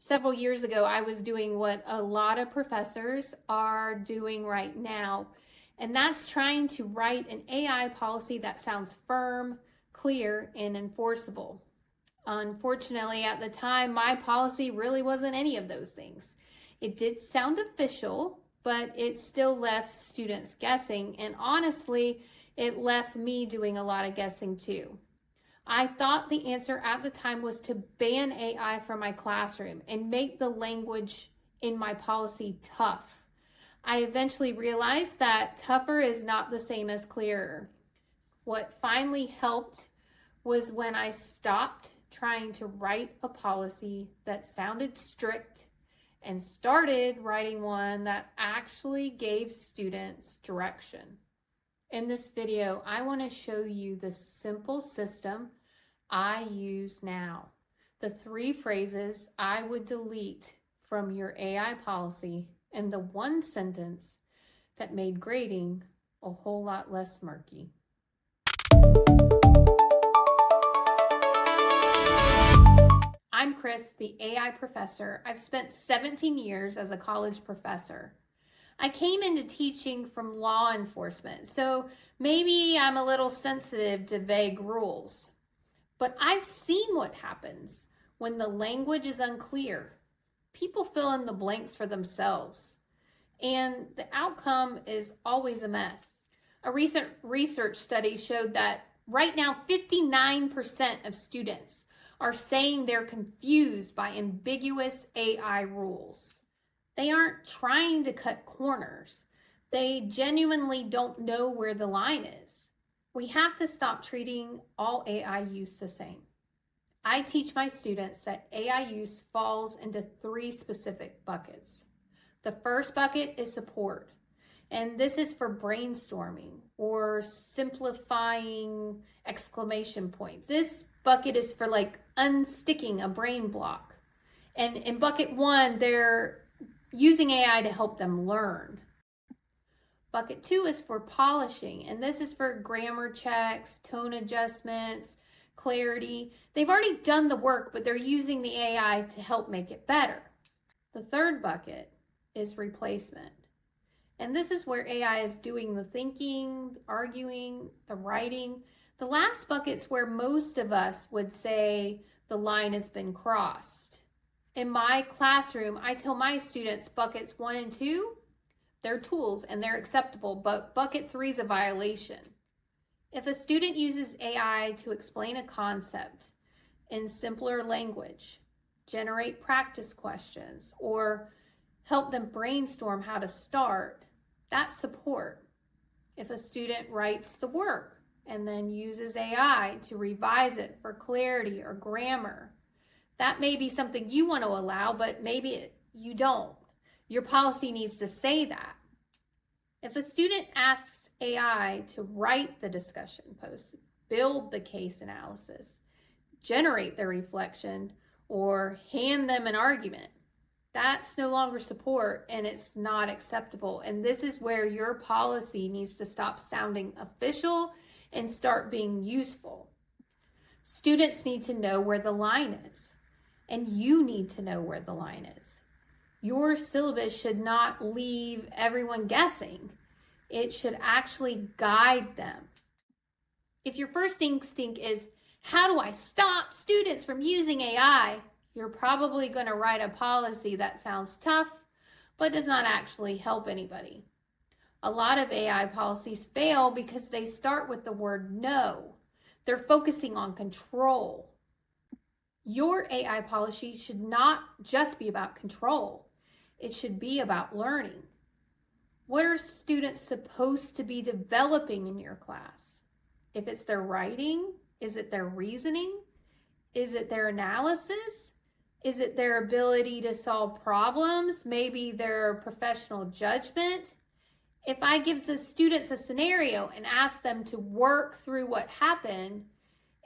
Several years ago, I was doing what a lot of professors are doing right now, and that's trying to write an AI policy that sounds firm, clear, and enforceable. Unfortunately, at the time, my policy really wasn't any of those things. It did sound official, but it still left students guessing, and honestly, it left me doing a lot of guessing too. I thought the answer at the time was to ban AI from my classroom and make the language in my policy tough. I eventually realized that tougher is not the same as clearer. What finally helped was when I stopped trying to write a policy that sounded strict and started writing one that actually gave students direction. In this video, I want to show you the simple system I use now. The 3 phrases I would delete from your AI policy and the 1 sentence that made grading a whole lot less murky. I'm Chris, the AI professor. I've spent 17 years as a college professor. I came into teaching from law enforcement, so maybe I'm a little sensitive to vague rules. But I've seen what happens when the language is unclear. People fill in the blanks for themselves, and the outcome is always a mess. A recent research study showed that right now 59% of students are saying they're confused by ambiguous AI rules. They aren't trying to cut corners. They genuinely don't know where the line is. We have to stop treating all AI use the same. I teach my students that AI use falls into 3 specific buckets. The first bucket is support, and this is for brainstorming or simplifying exclamation points. This bucket is for like unsticking a brain block. And in bucket 1, they're using AI to help them learn. Bucket 2 is for polishing, and this is for grammar checks, tone adjustments, clarity. They've already done the work, but they're using the AI to help make it better. The third bucket is replacement. And this is where AI is doing the thinking, the arguing, the writing. The last bucket's where most of us would say the line has been crossed. In my classroom, I tell my students buckets 1 and 2, they're tools and they're acceptable, but bucket 3 is a violation. If a student uses AI to explain a concept in simpler language, generate practice questions, or help them brainstorm how to start, that's support. If a student writes the work and then uses AI to revise it for clarity or grammar, that may be something you want to allow, but maybe you don't. Your policy needs to say that. If a student asks AI to write the discussion post, build the case analysis, generate the reflection, or hand them an argument, that's no longer support and it's not acceptable. And this is where your policy needs to stop sounding official and start being useful. Students need to know where the line is, and you need to know where the line is. Your syllabus should not leave everyone guessing. It should actually guide them. If your first instinct is, how do I stop students from using AI? You're probably going to write a policy that sounds tough, but does not actually help anybody. A lot of AI policies fail because they start with the word no. They're focusing on control. Your AI policy should not just be about control. It should be about learning. What are students supposed to be developing in your class? If it's their writing, is it their reasoning? Is it their analysis? Is it their ability to solve problems? Maybe their professional judgment? If I give the students a scenario and ask them to work through what happened,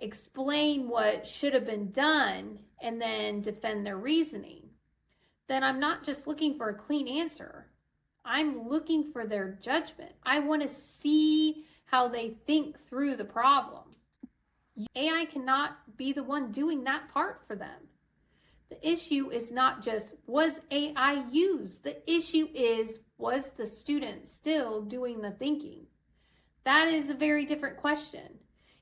explain what should have been done, and then defend their reasoning, then I'm not just looking for a clean answer. I'm looking for their judgment. I want to see how they think through the problem. AI cannot be the one doing that part for them. The issue is not just, was AI used? The issue is, was the student still doing the thinking? That is a very different question.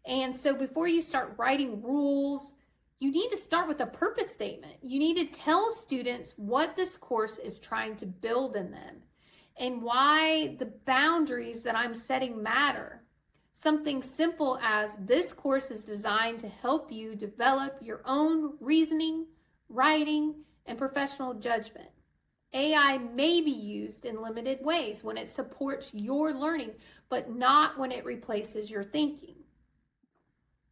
And so before you start writing rules, you need to start with a purpose statement. You need to tell students what this course is trying to build in them and why the boundaries that I'm setting matter. Something simple as, this course is designed to help you develop your own reasoning, writing, and professional judgment. AI may be used in limited ways when it supports your learning, but not when it replaces your thinking.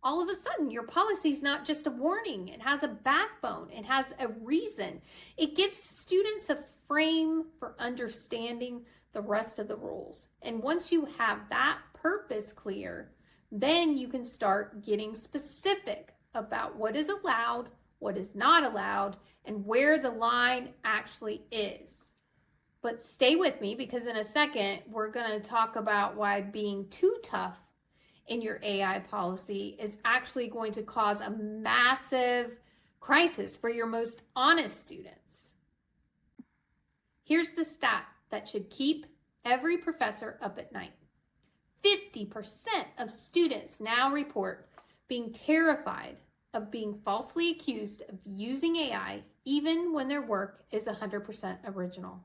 All of a sudden, your policy is not just a warning. It has a backbone. It has a reason. It gives students a frame for understanding the rest of the rules. And once you have that purpose clear, then you can start getting specific about what is allowed, what is not allowed, and where the line actually is. But stay with me, because in a second, we're going to talk about why being too tough in your AI policy is actually going to cause a massive crisis for your most honest students. Here's the stat that should keep every professor up at night. 50% of students now report being terrified of being falsely accused of using AI, even when their work is 100% original.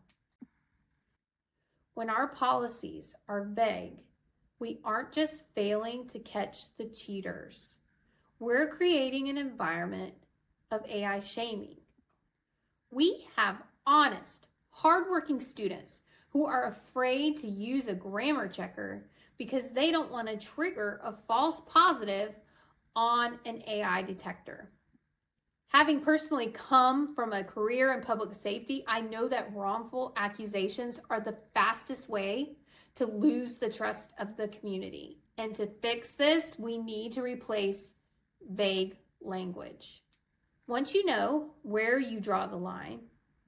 When our policies are vague, we aren't just failing to catch the cheaters. We're creating an environment of AI shaming. We have honest, hardworking students who are afraid to use a grammar checker because they don't want to trigger a false positive on an AI detector. Having personally come from a career in public safety, I know that wrongful accusations are the fastest way to lose the trust of the community. And to fix this, we need to replace vague language. Once you know where you draw the line,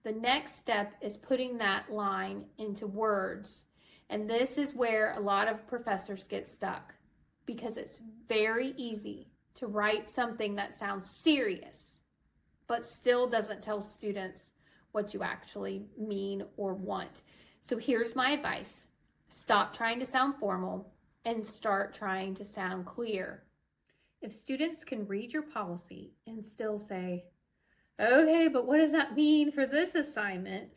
the next step is putting that line into words. And this is where a lot of professors get stuck, because it's very easy to write something that sounds serious, but still doesn't tell students what you actually mean or want. So here's my advice. Stop trying to sound formal and start trying to sound clear. If students can read your policy and still say, okay, but what does that mean for this assignment?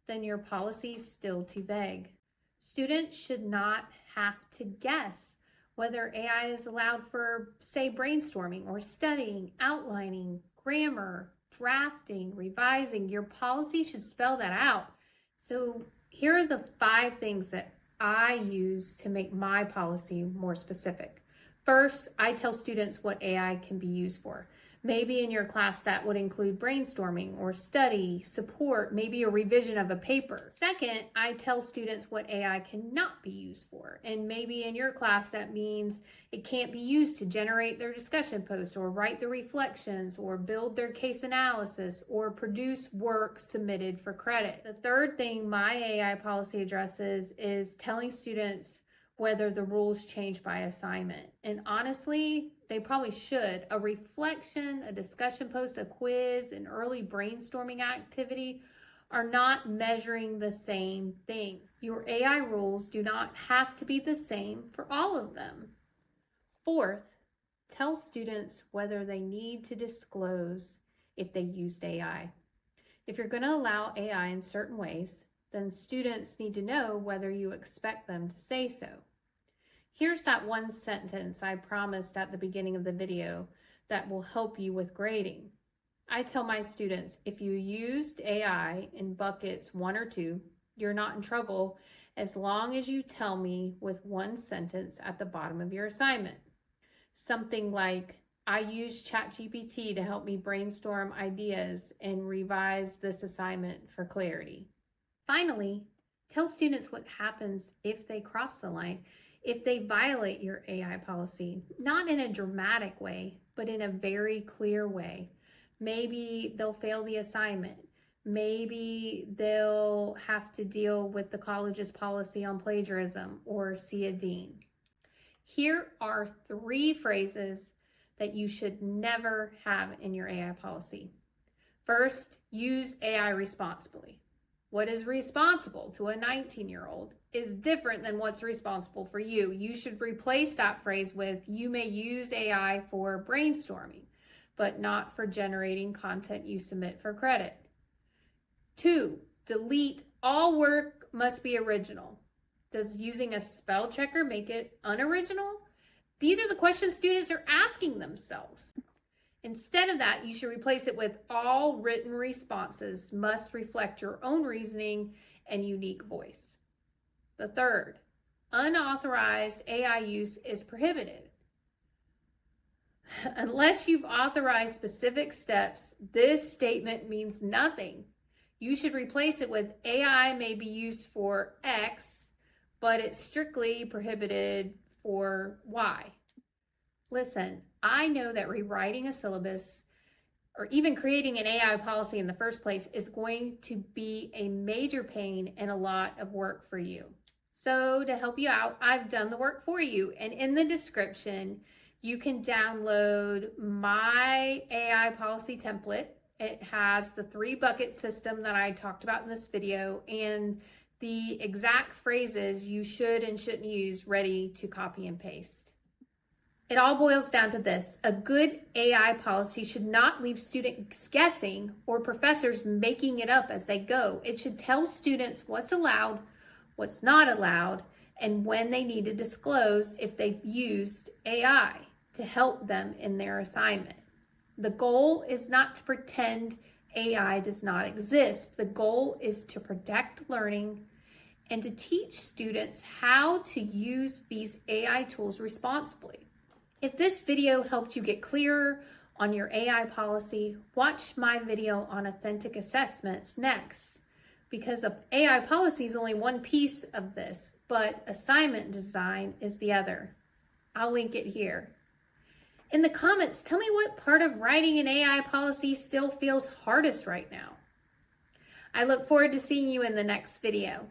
Then your policy is still too vague. Students should not have to guess whether AI is allowed for, say, brainstorming or studying, outlining, grammar, drafting, revising. Your policy should spell that out. So here are the 5 things that I use to make my policy more specific. First, I tell students what AI can be used for. Maybe in your class that would include brainstorming or study, support, maybe a revision of a paper. Second, I tell students what AI cannot be used for. And maybe in your class that means it can't be used to generate their discussion post or write the reflections or build their case analysis or produce work submitted for credit. The third thing my AI policy addresses is telling students whether the rules change by assignment. And honestly, they probably should. A reflection, a discussion post, a quiz, an early brainstorming activity are not measuring the same things. Your AI rules do not have to be the same for all of them. Fourth, tell students whether they need to disclose if they used AI. If you're going to allow AI in certain ways, then students need to know whether you expect them to say so. Here's that one sentence I promised at the beginning of the video that will help you with grading. I tell my students, if you used AI in buckets 1 or 2, you're not in trouble as long as you tell me with one sentence at the bottom of your assignment. Something like, I used ChatGPT to help me brainstorm ideas and revise this assignment for clarity. Finally, tell students what happens if they cross the line, if they violate your AI policy, not in a dramatic way, but in a very clear way. Maybe they'll fail the assignment. Maybe they'll have to deal with the college's policy on plagiarism or see a dean. Here are 3 phrases that you should never have in your AI policy. First, use AI responsibly. What is responsible to a 19-year-old is different than what's responsible for you. You should replace that phrase with, you may use AI for brainstorming, but not for generating content you submit for credit. 2, delete all work must be original. Does using a spell checker make it unoriginal? These are the questions students are asking themselves. Instead of that, you should replace it with all written responses must reflect your own reasoning and unique voice. The third, unauthorized AI use is prohibited. Unless you've authorized specific steps, this statement means nothing. You should replace it with AI may be used for X, but it's strictly prohibited for Y. Listen, I know that rewriting a syllabus or even creating an AI policy in the first place is going to be a major pain and a lot of work for you. So to help you out, I've done the work for you. And in the description, you can download my AI policy template. It has the 3 bucket system that I talked about in this video and the exact phrases you should and shouldn't use ready to copy and paste. It all boils down to this: a good AI policy should not leave students guessing or professors making it up as they go. It should tell students what's allowed, what's not allowed, and when they need to disclose if they've used AI to help them in their assignment. The goal is not to pretend AI does not exist. The goal is to protect learning and to teach students how to use these AI tools responsibly. If this video helped you get clearer on your AI policy, watch my video on authentic assessments next, because AI policy is only one piece of this, but assignment design is the other. I'll link it here. In the comments, tell me what part of writing an AI policy still feels hardest right now. I look forward to seeing you in the next video.